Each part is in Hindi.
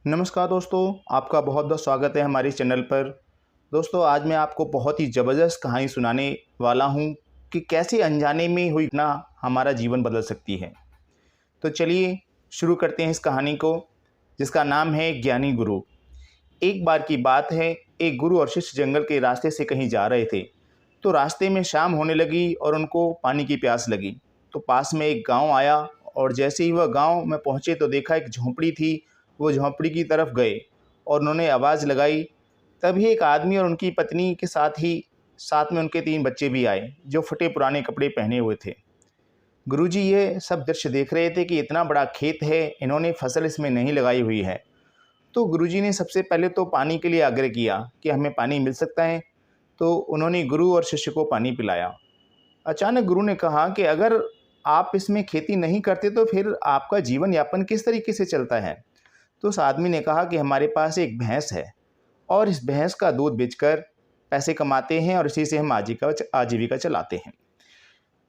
नमस्कार दोस्तों, आपका बहुत बहुत स्वागत है हमारे चैनल पर। दोस्तों, आज मैं आपको बहुत ही ज़बरदस्त कहानी सुनाने वाला हूं कि कैसे अनजाने में हुई घटना हमारा जीवन बदल सकती है। तो चलिए शुरू करते हैं इस कहानी को, जिसका नाम है ज्ञानी गुरु। एक बार की बात है, एक गुरु और शिष्य जंगल के रास्ते से कहीं जा रहे थे। तो रास्ते में शाम होने लगी और उनको पानी की प्यास लगी। तो पास में एक गाँव आया और जैसे ही वह गाँव में पहुँचे तो देखा एक झोंपड़ी थी। वो झोंपड़ी की तरफ गए और उन्होंने आवाज़ लगाई। तभी एक आदमी और उनकी पत्नी के साथ में उनके 3 बच्चे भी आए, जो फटे पुराने कपड़े पहने हुए थे। गुरुजी ये सब दृश्य देख रहे थे कि इतना बड़ा खेत है, इन्होंने फसल इसमें नहीं लगाई हुई है। तो गुरुजी ने सबसे पहले तो पानी के लिए आग्रह किया कि हमें पानी मिल सकता है। तो उन्होंने गुरु और शिष्य को पानी पिलाया। अचानक गुरु ने कहा कि अगर आप इसमें खेती नहीं करते तो फिर आपका जीवन यापन किस तरीके से चलता है। तो उस आदमी ने कहा कि हमारे पास एक भैंस है और इस भैंस का दूध बेचकर पैसे कमाते हैं और इसी से हम आजीविका चलाते हैं।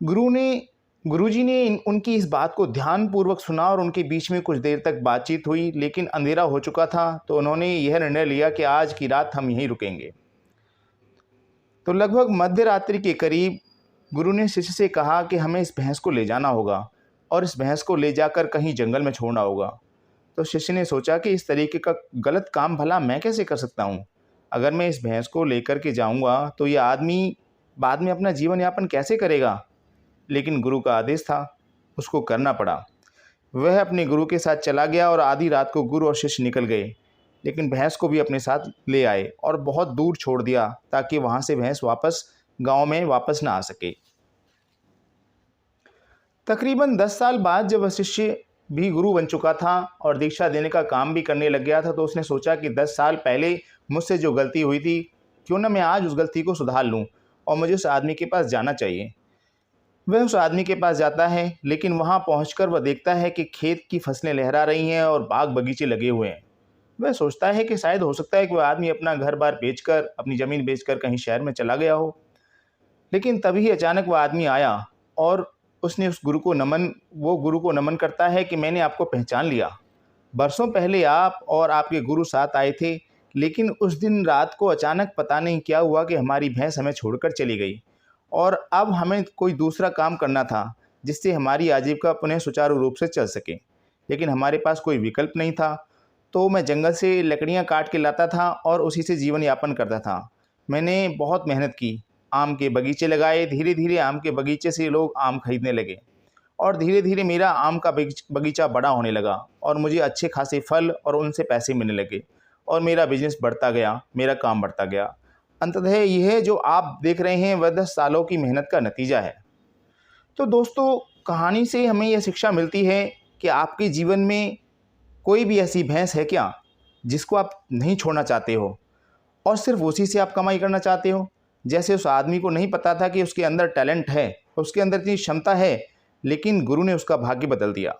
गुरुजी ने उनकी इस बात को ध्यानपूर्वक सुना और उनके बीच में कुछ देर तक बातचीत हुई, लेकिन अंधेरा हो चुका था। तो उन्होंने यह निर्णय लिया कि आज की रात हम यहीं रुकेंगे। तो लगभग मध्य रात्रि के करीब गुरु ने शिष्य से कहा कि हमें इस भैंस को ले जाना होगा और इस भैंस को ले जाकर कहीं जंगल में छोड़ना होगा। तो शिष्य ने सोचा कि इस तरीके का गलत काम भला मैं कैसे कर सकता हूँ। अगर मैं इस भैंस को लेकर के जाऊँगा तो ये आदमी बाद में अपना जीवन यापन कैसे करेगा। लेकिन गुरु का आदेश था, उसको करना पड़ा। वह अपने गुरु के साथ चला गया और आधी रात को गुरु और शिष्य निकल गए, लेकिन भैंस को भी अपने साथ ले आए और बहुत दूर छोड़ दिया ताकि वहाँ से भैंस वापस गाँव में वापस ना आ सके। तकरीबन 10 साल बाद जब वह शिष्य भी गुरु बन चुका था और दीक्षा देने का काम भी करने लग गया था, तो उसने सोचा कि 10 साल पहले मुझसे जो गलती हुई थी, क्यों ना मैं आज उस गलती को सुधार लूं और मुझे उस आदमी के पास जाना चाहिए। वह उस आदमी के पास जाता है, लेकिन वहां पहुंचकर वह देखता है कि खेत की फसलें लहरा रही हैं और बाग बगीचे लगे हुए हैं। वह सोचता है कि शायद हो सकता है कि वह आदमी अपना घर बार बेचकर, अपनी ज़मीन बेचकर कहीं शहर में चला गया हो। लेकिन तभी अचानक वह आदमी आया और उसने वो गुरु को नमन करता है कि मैंने आपको पहचान लिया। बरसों पहले आप और आपके गुरु साथ आए थे, लेकिन उस दिन रात को अचानक पता नहीं क्या हुआ कि हमारी भैंस हमें छोड़कर चली गई और अब हमें कोई दूसरा काम करना था जिससे हमारी आजीविका पुनः सुचारू रूप से चल सके। लेकिन हमारे पास कोई विकल्प नहीं था, तो मैं जंगल से लकड़ियाँ काट के लाता था और उसी से जीवन यापन करता था। मैंने बहुत मेहनत की, आम के बगीचे लगाए। धीरे धीरे आम के बगीचे से लोग आम खरीदने लगे और धीरे धीरे मेरा आम का बगीचा बड़ा होने लगा और मुझे अच्छे खासे फल और उनसे पैसे मिलने लगे और मेरा बिजनेस बढ़ता गया, मेरा काम बढ़ता गया। अंततः यह जो आप देख रहे हैं वह 10 सालों की मेहनत का नतीजा है। तो दोस्तों, कहानी से हमें यह शिक्षा मिलती है कि आपके जीवन में कोई भी ऐसी भैंस है क्या जिसको आप नहीं छोड़ना चाहते हो और सिर्फ उसी से आप कमाई करना चाहते हो। जैसे उस आदमी को नहीं पता था कि उसके अंदर टैलेंट है, उसके अंदर इतनी क्षमता है, लेकिन गुरु ने उसका भाग्य बदल दिया।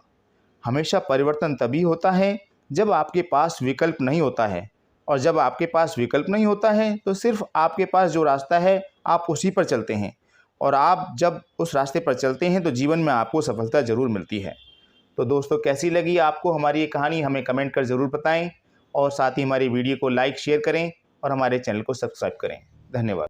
हमेशा परिवर्तन तभी होता है जब आपके पास विकल्प नहीं होता है, और जब आपके पास विकल्प नहीं होता है तो सिर्फ आपके पास जो रास्ता है आप उसी पर चलते हैं, और आप जब उस रास्ते पर चलते हैं तो जीवन में आपको सफलता ज़रूर मिलती है। तो दोस्तों, कैसी लगी आपको हमारी ये कहानी, हमें कमेंट कर ज़रूर बताएं और साथ ही हमारी वीडियो को लाइक शेयर करें और हमारे चैनल को सब्सक्राइब करें। धन्यवाद।